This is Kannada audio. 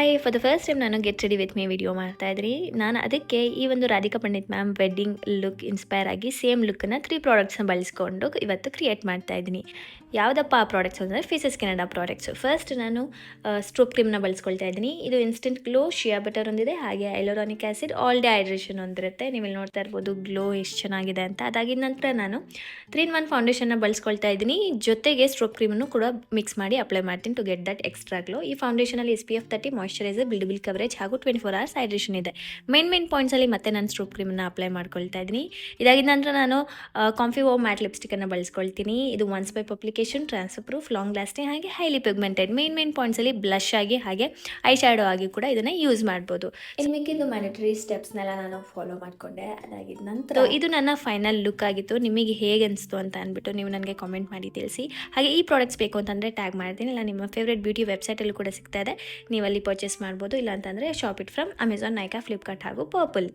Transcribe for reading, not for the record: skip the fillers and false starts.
Hi, for the first time ನಾನು get ready with me video ಮಾಡ್ತಾ ಇದ್ರಿ. ನಾನು ಅದಕ್ಕೆ ಈ ಒಂದು Radhika Pandit ma'am wedding look inspire ಆಗಿ ಸೇಮ್ ಲುಕ್ಕನ್ನು 3 ಪ್ರಾಡಕ್ಟ್ಸ್ನ ಬಳಸ್ಕೊಂಡು ಇವತ್ತು ಕ್ರಿಯೇಟ್ ಮಾಡ್ತಾ ಇದ್ದೀನಿ. ಯಾವುದಪ್ಪ ಆ ಪ್ರಾಡಕ್ಟ್ಸ್ ಅಂದರೆ ಫೇಸಸ್ ಕೆನಡಾ ಪ್ರಾಡಕ್ಟ್ಸು. ಫಸ್ಟ್ ನಾನು ಸ್ಟ್ರೋಕ್ ಕ್ರೀಮ್ನ ಬಳಸ್ಕೊಳ್ತಾ ಇದ್ದೀನಿ. ಇದು ಇನ್ಸ್ಟೆಂಟ್ ಗ್ಲೋ, ಶಿಯಾ ಬಟರ್ ಒಂದಿದೆ, ಹಾಗೆ hyaluronic acid, all day hydration ಒಂದಿರುತ್ತೆ. ನೀವು ಇಲ್ಲಿ ನೋಡ್ತಾ ಇರ್ಬೋದು ಗ್ಲೋ ಎಷ್ಟು ಚೆನ್ನಾಗಿದೆ ಅಂತ. ಅದಾಗಿದ ನಂತರ ನಾನು 3-in-1 ಫೌಂಡೇಶನ್ನ ಬಳಸ್ಕೊಳ್ತಾ ಇದ್ದೀನಿ. ಜೊತೆಗೆ ಸ್ಟ್ರೋಕ್ ಕ್ರೀಮನ್ನು ಕೂಡ ಮಿಕ್ಸ್ ಮಾಡಿ ಅಪ್ಲೈ ಮಾಡ್ತೀನಿ to get that extra glow. ಈ ಫೌಂಡೇಶನಲ್ಲಿ SPF 30 ಮಾಯ್ಶ್ಚರೈಸರ್, ಬಿಲ್ಡಬಲ್ ಕವರೇಜ್ ಹಾಗೂ 24 hours ಹೈಡ್ರೇಷನ್ ಇದೆ. ಮೇನ್ ಪಾಯಿಂಟ್ಸಲ್ಲಿ ಮತ್ತೆ ನಾನು ಸ್ಟ್ರೋಕ್ ಕ್ರೀಮನ್ನು ಅಪ್ಲೈ ಮಾಡ್ಕೊಳ್ತಾ ಇದ್ದೀನಿ. ಇದಾಗಿದ ನಂತರ ನಾನು ಕಾಂಫಿ ವೋ ಮ್ಯಾಟ್ ಲಿಪ್ಸ್ಟಿಕನ್ನು ಬಳಸ್ಕೊಳ್ತೀನಿ. ಇದು once by publication, transfer proof, long lasting ಹಾಗೆ ಹೈಲಿ ಪಿಗ್ಮೆಂಟೆಡ್. ಮೇನ್ ಪಾಯಿಂಟ್ಸಲ್ಲಿ ಬ್ಲಷ್ ಆಗಿ ಹಾಗೆ ಐ ಶ್ಯಾಡೋ ಆಗಿ ಕೂಡ ಇದನ್ನು ಯೂಸ್ ಮಾಡ್ಬೋದು. ಇನ್ನು ಮಿಕ್ಕಿದ್ದು ಮ್ಯಾಂಡೇಟರಿ ಸ್ಟೆಪ್ಸ್ನೆಲ್ಲ ನಾನು ಫಾಲೋ ಮಾಡಿಕೊಂಡೆ. ಅದಾಗಿದ ನಂತರ ಇದು ನನ್ನ ಫೈನಲ್ ಲುಕ್ ಆಗಿತ್ತು. ನಿಮಗೆ ಹೇಗೆ ಅನಿಸ್ತು ಅಂತ ಅಂದ್ಬಿಟ್ಟು ನೀವು ನನಗೆ ಕಾಮೆಂಟ್ ಮಾಡಿ ತಿಳಿಸಿ. ಹಾಗೆ ಈ ಪ್ರಾಡಕ್ಟ್ಸ್ ಬೇಕು ಅಂತಂದರೆ ಟ್ಯಾಗ್ ಮಾಡ್ತೀನಿ. ಇಲ್ಲ ನಿಮ್ಮ ಫೇವ್ರೆಟ್ ಬ್ಯೂಟಿ ವೆಬ್ಸೈಟಲ್ಲೂ ಕೂಡ ಸಿಗ್ತಾ ಇದೆ, ನೀವಲ್ಲಿ ಪರ್ಚೇಸ್ ಮಾಡ್ಬೋದು. ಇಲ್ಲ ಅಂತಂದರೆ shop it from Amazon, Nykaa, Flipkart ಹಾಗೂ ಪರ್ಪಲ್.